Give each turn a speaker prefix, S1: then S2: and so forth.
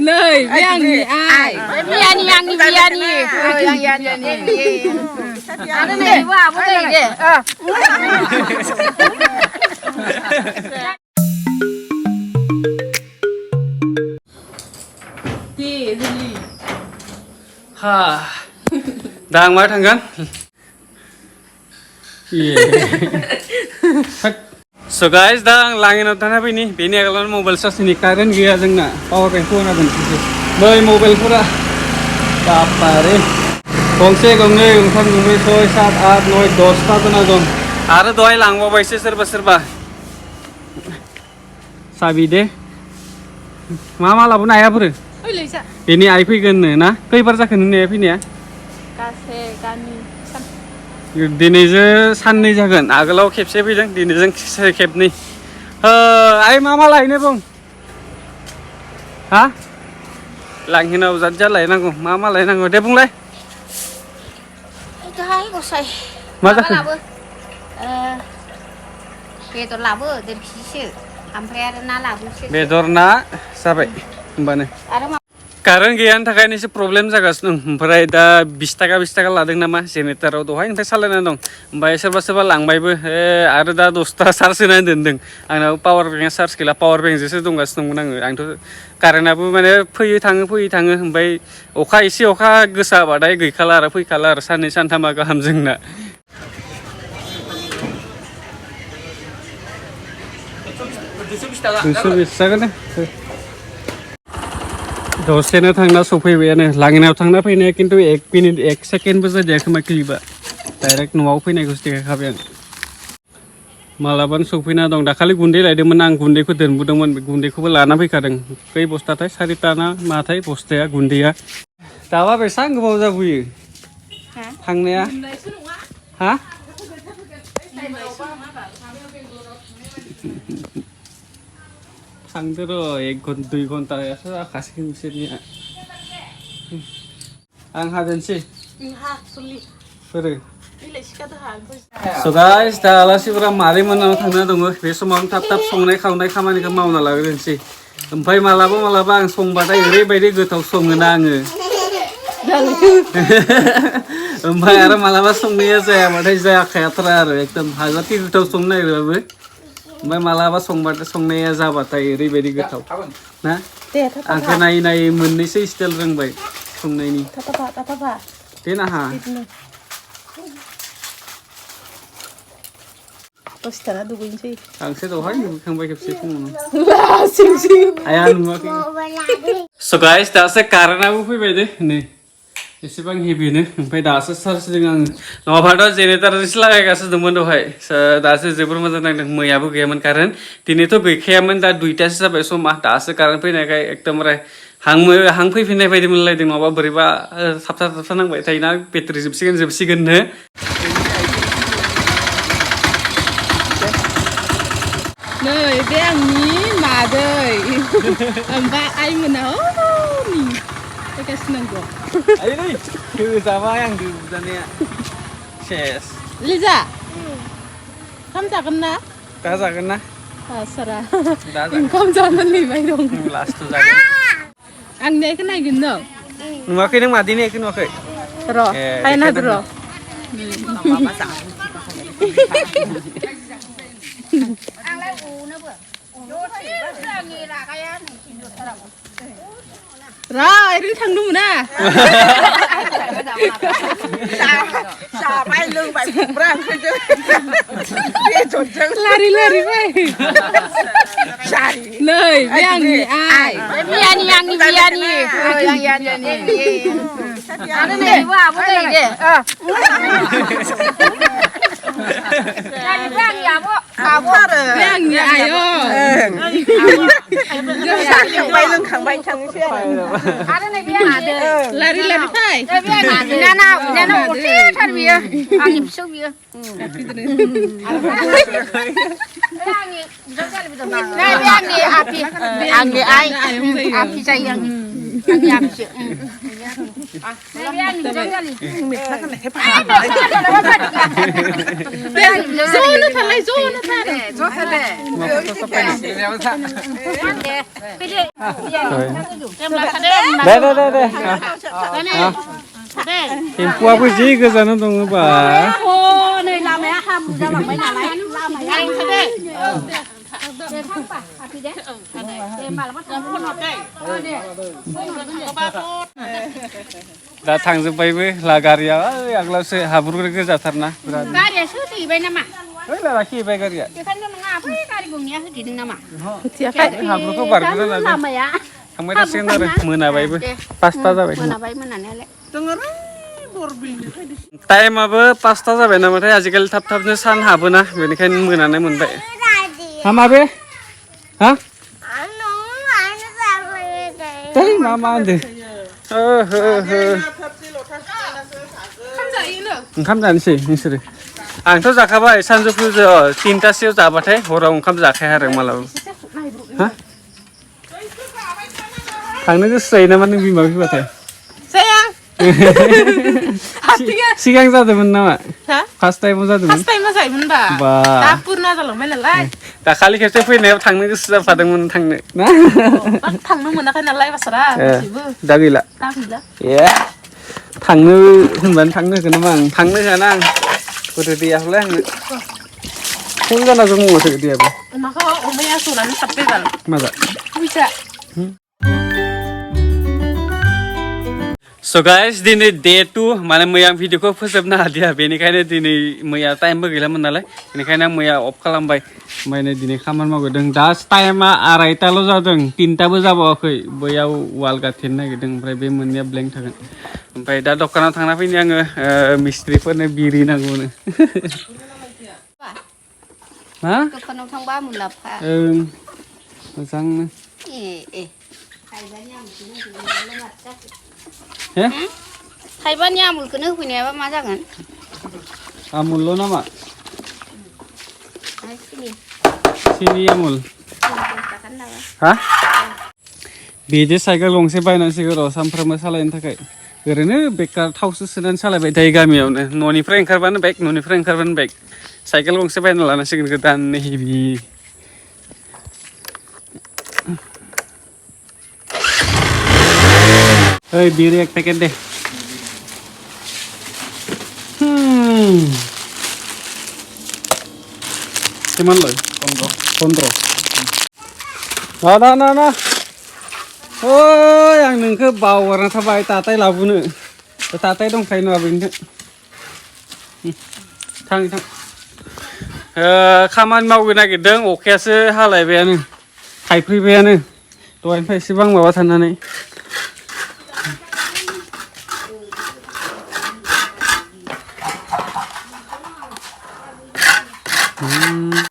S1: Nơi biang ni ai.
S2: Biang ni yang ni biang ni. Yang ni. Ada ni wah boleh ke?
S1: Di Lily.
S3: Ha. Đang mới thằng gắn. So guys, dah langin out tanah ini. Bini kalau mobile charge ni karen gaya jengna. Power bank pun ada ni. Boy mobile pura. Apa re? Gongse gongne, gongsan gongne, 6, 7, 8, 9, 10 ta tu na dong. Ada doi lang bawa isi serba. Sabi deh. Mama lah pun ayah pura.
S1: Oi Lisa.
S3: Bini ayah pergi na. Kau ibarat kan ni ayah ni ya?
S1: Kase kani.
S3: दिनैजों साननै जागोन आगोलाव खेबसे फैदों दिनैजों खेबनै आइ मा लायनो बुं हा लांहिनाव जाद लायनांगौ मा लायनांगौ दे बुंलाय
S2: Cái gosai.
S3: मा जाखो
S2: Betul labu dan kisi. Ampai ada na labu sih.
S3: बेदर ना जाबाय होमबानो
S2: Ada
S3: कारेन्ट गैयानि थाखायनो एसे प्रब्लेम जागासिनो दं ओमफ्राय दा 20 थाखा लादों नामा जेनेरेटराव दहायनिफ्राय सालायनानै दं ओमफ्राय सोरबा लांबायबो आरो दा 10 चार्ज होनानै दोनदों आंनाव पावार बेंक चार्ज गैला पावार बेंकजोंसो दंगासिनो दंमोन आङो आंथ' कारेन्टआबो माने फैयो थाङो ओमफ्राय अखा गोसा हाबाथाय गैखाला आरो फैखाला आरो साननै सानथामा गाहाम जोंना दुइस' जागोन दे दसेनो थांना सफैबायानो लांगिनायाव थांना फैनाया खिन्थु 1 मिनिट 1 सेकेन्डबो जादिया खोमा क्लिपा डाइरेक्ट न'आव फैनायखौसो देखायखाबाय आं मालाबानो सफैना दं दाखालि गुन्दै लायदोंमोन आं गुन्दैखौ दोनबोदोंमोन बे गुन्दैखौबो लाना फैखादों खै बस्थाथाय 4 ना माथाय बस्थाया गुन्दैया दाबा बेसेबां गोबाव जाबोयो थांनाया हा थांदो र' 1-2 घन्टायासो जाखासिगोन बिसोरनिया आं हादोंसै फोरो So guys, दा आलासिफोरा मादै मोननाव थांना दङ बे समाव थाब संनाय खावनाय खामानिखौ मावना लाग्रोनोसै ओमफ्राय मालाबा आं संबाथाय ओरैबायदि गोथाव सङोना आङो ओमफ्राय आरो मालाबा संनाया जायाबाथाय जाखायाथारा आरो एकदम हाजारखि गोथाव संनो नागिरबाबो ओमफ्राय मालाबा संनाया जाबाथाय ओरैबायदि गोथाव ना आंखौ नायै मोननैसो स्टाइल रोंबाय संनायनि दे नाहा
S1: Dose tanah duguinci.
S3: आंसो दहाय नुखांबाय खेबसे फुङावनो आया नुवाखै So guys, दासो कारेन्टआबो फैबाय दे नै एसेबां हेभिनो ओमफ्राय दासो चार्ज होदों आङो नङाबाथ' जेनेरेटरजोंसो लागायगासिनो दंमोन दहाय दासो जोबोर मोजां नांदों मैयाबो गैयामोन कारेन्ट दिनैथ' गैखायामोन दा 2टासो जाबाय समा दासो कारेन्ट फैनायखाय एकदमबारे हां फैफिननाय बायदि मोनलायदों नङाबा बोरैबा थाबथा नांबाय थायोना बेटारि जोबसिगोननो
S1: Nơi biang ni maday. Mbak ai menau ni. Dekat senang gua.
S3: Ayo nih, itu sama yang di sana. Yes.
S1: Liza. Kamu tak kena?
S3: Tak kena.
S1: Sarah.
S3: Tak.
S1: Kamu jangan lima dong.
S3: Last tu saja.
S1: Ang dia kena gino.
S3: Nuakai nang mati ni, nuakai.
S1: Terus. Ayo nak terus.
S2: Ang lấy u nữa bữa. Vô thì là nghề là cái này chịu được sao?
S1: Rồi, đi thằng đúng nè.
S4: Xà bay lưng bay phục răng chứ. Đi trốn chân.
S1: Lari vậy.
S4: Xài.
S1: Nơi biang ni ai.
S2: Biang ni yang ni biang ni. Yang ni. Ada ni wah boleh ke? Yang biang ni apa?
S4: Apa rồi.
S1: Biang ni ayo.
S4: Bay lưng khẳng bay chân chứ.
S2: Ada ni biang ada.
S1: Lari phải.
S2: Biang ada. Nana usia thar biang. Angin besar biang. Biang ni jauh lebih dekat. Biang ni api. Biang ni ai. Api sayang. 양식. 미안이 저기.
S1: Zona thalai zona thalai.
S2: 좋대.
S3: Đây. Em qua cái gì cái giờ nó tung bà.
S2: Ô, này làm mẹ ham ra bằng mấy nhà này, làm mày anh thế đấy. Để thắng bà, thì đấy. Để mà là bắt đầu con học đây.
S3: Đã thằng giúp bay với là gari à, agla se habur cái giờ thật na.
S2: Gari sudah tiba nama.
S3: Đấy là khi bay gari à.
S2: Kita kan ngapa ya gari gungnya gitu nama.
S3: Habur kok bar cái là.
S2: Lama ya.
S3: Thằng mấy ta xem rồi, mưa nào bay với. Pasta ra bay.
S2: Mana baik mana nele.
S3: Tay mà bơ pasta ra bay nào mà thấy আজিকালি thap thap nó san habur na, बेनिखायनो मोनानै मोनबाय. Ha ma be? Ha? Đấy mà ăn ओंखाम जानोसै नोंसोरो आंथ' जाखाबाय सानजौफु 3टासोआव जाबाथाय हराव ओंखाम जाखाया आरो मालाबा हा थांनो गोसो जायो नामा नों बिमा बिफाथाय
S1: Sayang.
S3: सिगां जादोंमोन नामा
S1: Ha?
S3: फार्स्ट टाइमाव जादोंमोन
S1: First time जायोमोन बा.
S3: बा
S1: दा पुरना जालांबाय नालाय.
S3: दाखालि खेबसे फैनायाव थांनो गोसो जाफादोंमोन थांनो ना
S1: थांनो मोनाखै नालाय बासरा गासिबो.
S3: दा गैला
S1: दा गैला.
S3: ए थांनो होनबानो थांनो होगोन नामा आं थांनो होआना आं गथ' दैयाखौलाय आंनो फुं जाना जों मावसो दैयाबो
S1: अमाखौ अमाया सौनानै साबबाय बाल.
S3: माजा
S1: फैसा.
S3: So guys, दिनै day 2 माने मैया आं भिडिअखौ फोजोबनो हादिया बेनिखायनो दिनै मैया टाइमबो गैलामोन नालाय बेनिखायनो आं मैया अफ खालामबाय ओमफ्राय नै दिनै खामानि मावदों दा टाइमा 2:30 जादों 3टाबो जाबावाखै बैयाव वाल गाथिनो नागिरदों ओमफ्राय बे मोननैया ब्लेंक थागोन ओमफ्राय दा दखानाव थांना फैनि आङो मिस्ट्रिफोरनो बिरि नांगौनो हा
S2: Dukanaw thangba mulapha.
S3: ओं मोजांनो हे
S2: Thaiban mulkनो होफैनायाबा मा जागोन?
S3: आमुलल' नामा
S2: Sini.
S3: सिनि आमुल हा बिदि साइकेल गंसे बायनांसिगौ र' सानफ्रामबो सालायनो थाखाय ओरैनो बेकार थावसो सोनानै सालायबाय थायो गामियावनो न'निफ्राय ओंखारबानो बाइक साइकेल गंसे बायना लानांसिगोन गोदान हेभि ओइ बिरि 1 पेकेट दे किमान लय 15 ना ओइ आं नोंखौ बावगारना थाबाय ताताय लाबोनो ताताय दंखायो नङा बेनो थां खामानि मावनो नागिरदों अखायासो हालायबायानो थाइफ्रिबायानो दहायनिफ्राय एसेबां माबा थानानै